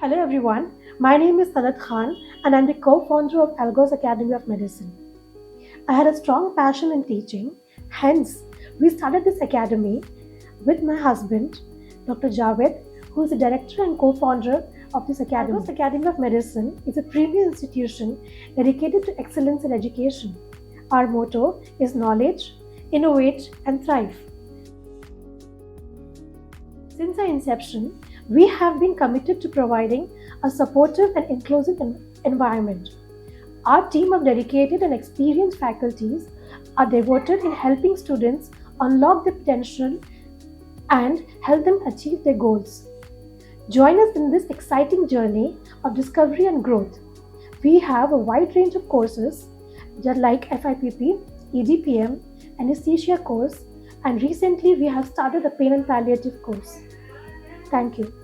Hello everyone, my name is Thalath Khan and I'm the co-founder of Algos Academy of Medicine. I had a strong passion in teaching, hence we started this academy with my husband, Dr. Javed, who is the director and co-founder of this academy. Algos Academy of Medicine is a premier institution dedicated to excellence in education. Our motto is knowledge, innovate and thrive. Since our inception, we have been committed to providing a supportive and inclusive environment. Our team of dedicated and experienced faculties are devoted in helping students unlock their potential and help them achieve their goals. Join us in this exciting journey of discovery and growth. We have a wide range of courses like FIPP, EDPM, Anaethesia course, and recently we have started a Pain Palliative Course. Thank you.